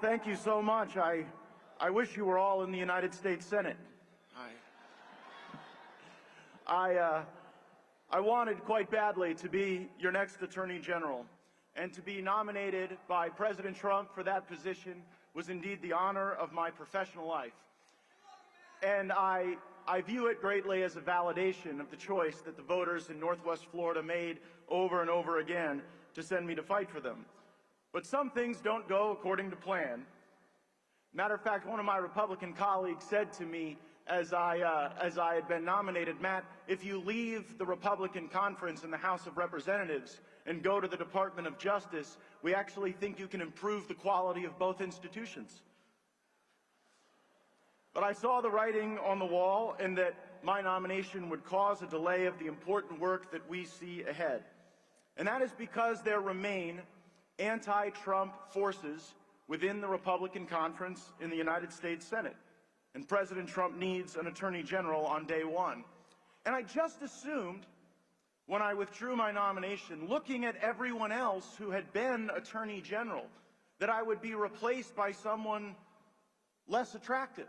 thank you so much. I wish you were all in the United States Senate. I wanted quite badly to be your next Attorney General, and to be nominated by President Trump for that position was indeed the honor of my professional life. And I view it greatly as a validation of the choice that the voters in Northwest Florida made over and over again to send me to fight for them. But some things don't go according to plan. Matter of fact, one of my Republican colleagues said to me as I had been nominated, Matt, if you leave the Republican conference in the House of Representatives and go to the Department of Justice, we actually think you can improve the quality of both institutions. But I saw the writing on the wall, and that my nomination would cause a delay of the important work that we see ahead. And that is because there remain anti-Trump forces within the Republican conference in the United States Senate. And President Trump needs an Attorney General on day one. And I just assumed, when I withdrew my nomination, looking at everyone else who had been Attorney General, that I would be replaced by someone less attractive.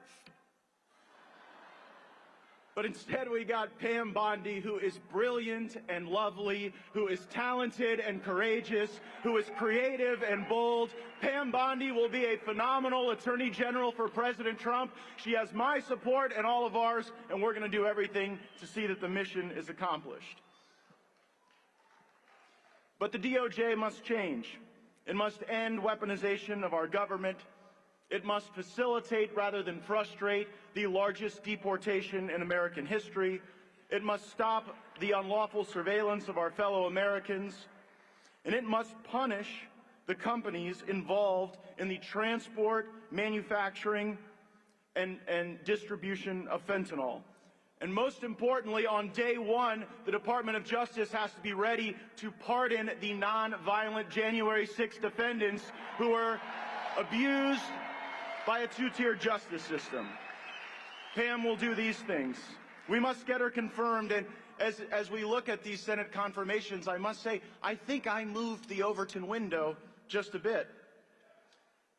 But instead we got Pam Bondi, who is brilliant and lovely, who is talented and courageous, who is creative and bold. Pam Bondi will be a phenomenal Attorney General for President Trump. She has my support and all of ours, and we're going to do everything to see that the mission is accomplished. But the DOJ must change. It must end weaponization of our government. It must facilitate rather than frustrate the largest deportation in American history. It must stop the unlawful surveillance of our fellow Americans. And it must punish the companies involved in the transport, manufacturing, and distribution of fentanyl. And most importantly, on day one, the Department of Justice has to be ready to pardon the non-violent January 6th defendants who were abused by a two-tier justice system. Pam will do these things. We must get her confirmed, and as we look at these Senate confirmations, I must say, I think I moved the Overton window just a bit.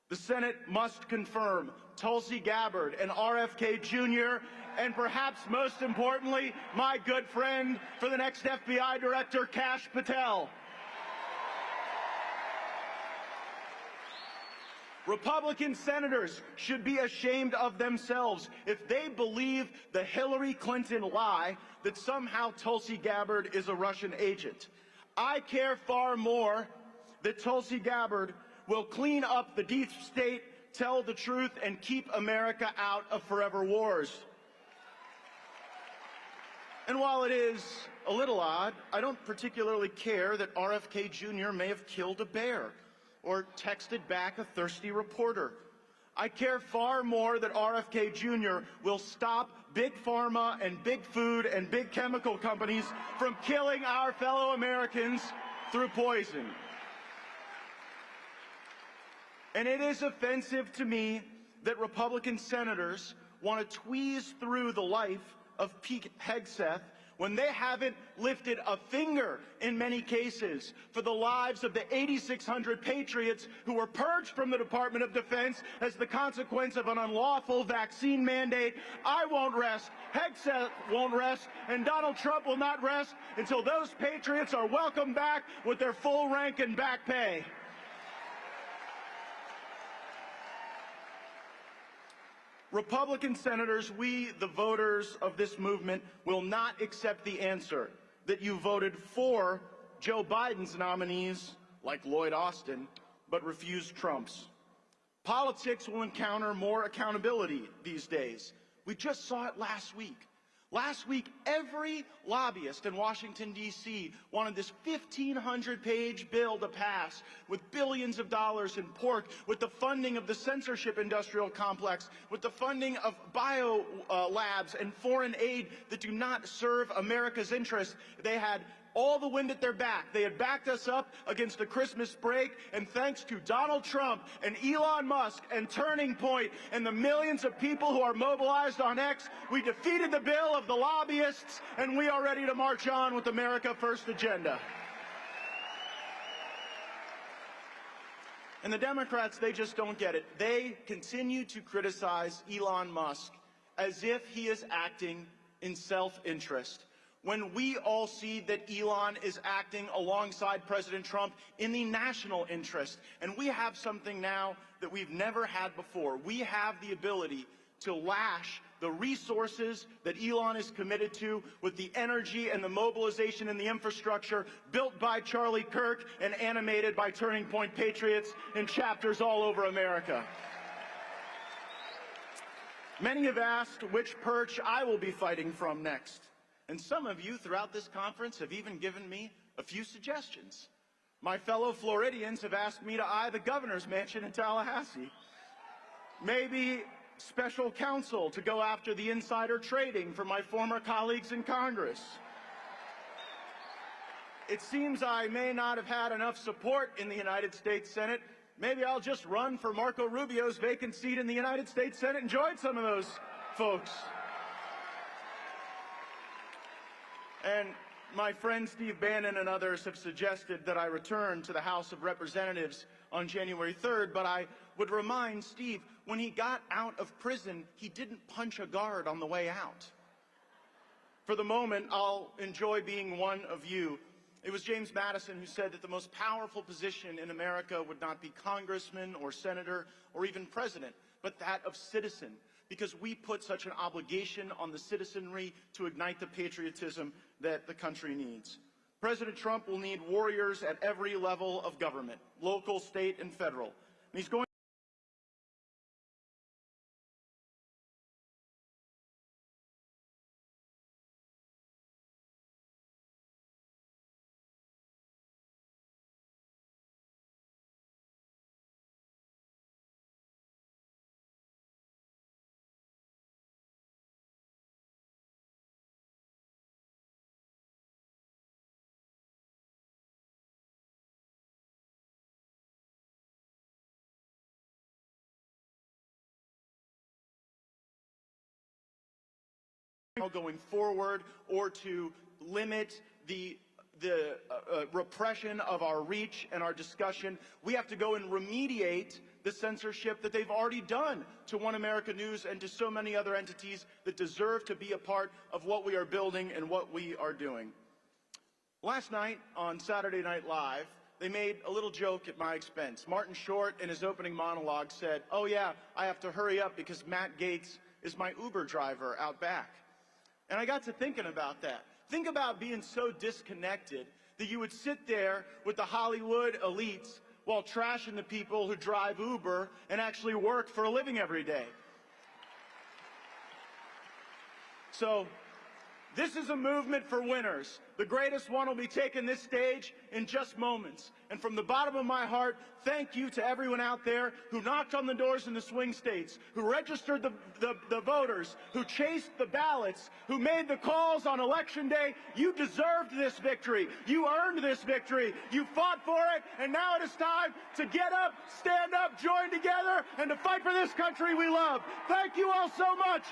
The Senate must confirm Tulsi Gabbard and RFK Jr., and perhaps most importantly, my good friend for the next FBI Director, Kash Patel. Republican senators should be ashamed of themselves if they believe the Hillary Clinton lie that somehow Tulsi Gabbard is a Russian agent. I care far more that Tulsi Gabbard will clean up the deep state, tell the truth, and keep America out of forever wars. And while it is a little odd, I don't particularly care that RFK Jr. may have killed a bear or texted back a thirsty reporter. I care far more that RFK Jr. will stop Big Pharma and Big Food and Big Chemical companies from killing our fellow Americans through poison. And it is offensive to me that Republican senators want to tweeze through the life of Pete Hegseth when they haven't lifted a finger in many cases for the lives of the 8,600 patriots who were purged from the Department of Defense as the consequence of an unlawful vaccine mandate. I won't rest, Hegseth won't rest, and Donald Trump will not rest until those patriots are welcomed back with their full rank and back pay. Republican senators, we, the voters of this movement, will not accept the answer that you voted for Joe Biden's nominees, like Lloyd Austin, but refused Trump's. Politics will encounter more accountability these days. We just saw it last week. Last week, every lobbyist in Washington, D.C. wanted this 1,500-page bill to pass with billions of dollars in pork, with the funding of the censorship industrial complex, with the funding of bio labs and foreign aid that do not serve America's interests. They had all the wind at their back. They had backed us up against a Christmas break, and thanks to Donald Trump and Elon Musk and Turning Point and the millions of people who are mobilized on X, we defeated the bill of the lobbyists, and we are ready to march on with America First agenda. And the Democrats, they just don't get it. They continue to criticize Elon Musk as if he is acting in self-interest, when we all see that Elon is acting alongside President Trump in the national interest. And we have something now that we've never had before. We have the ability to lash the resources that Elon is committed to with the energy and the mobilization and the infrastructure built by Charlie Kirk and animated by Turning Point Patriots in chapters all over America. Many have asked which perch I will be fighting from next. And some of you throughout this conference have even given me a few suggestions. My fellow Floridians have asked me to eye the governor's mansion in Tallahassee. Maybe special counsel to go after the insider trading for my former colleagues in Congress. It seems I may not have had enough support in the United States Senate. Maybe I'll just run for Marco Rubio's vacant seat in the United States Senate and join some of those folks. And my friend Steve Bannon and others have suggested that I return to the House of Representatives on January 3rd, but I would remind Steve, when he got out of prison, he didn't punch a guard on the way out. For the moment, I'll enjoy being one of you. It was James Madison who said that the most powerful position in America would not be congressman or senator or even president, but that of citizen, because we put such an obligation on the citizenry to ignite the patriotism that the country needs. President Trump will need warriors at every level of government, local, state, and federal. And he's going going forward, or to limit the repression of our reach and our discussion. We have to go and remediate the censorship that they've already done to One America News and to so many other entities that deserve to be a part of what we are building and what we are doing. Last night on Saturday Night Live, they made a little joke at my expense. Martin Short, in his opening monologue, said, "Oh yeah, I have to hurry up because Matt Gaetz is my Uber driver out back." And I got to thinking about that. Think about being so disconnected that you would sit there with the Hollywood elites while trashing the people who drive Uber and actually work for a living every day. So, this is a movement for winners. The greatest one will be taking this stage in just moments. And from the bottom of my heart, thank you to everyone out there who knocked on the doors in the swing states, who registered the voters, who chased the ballots, who made the calls on Election Day. You deserved this victory. You earned this victory. You fought for it, and now it is time to get up, stand up, join together, and to fight for this country we love. Thank you all so much.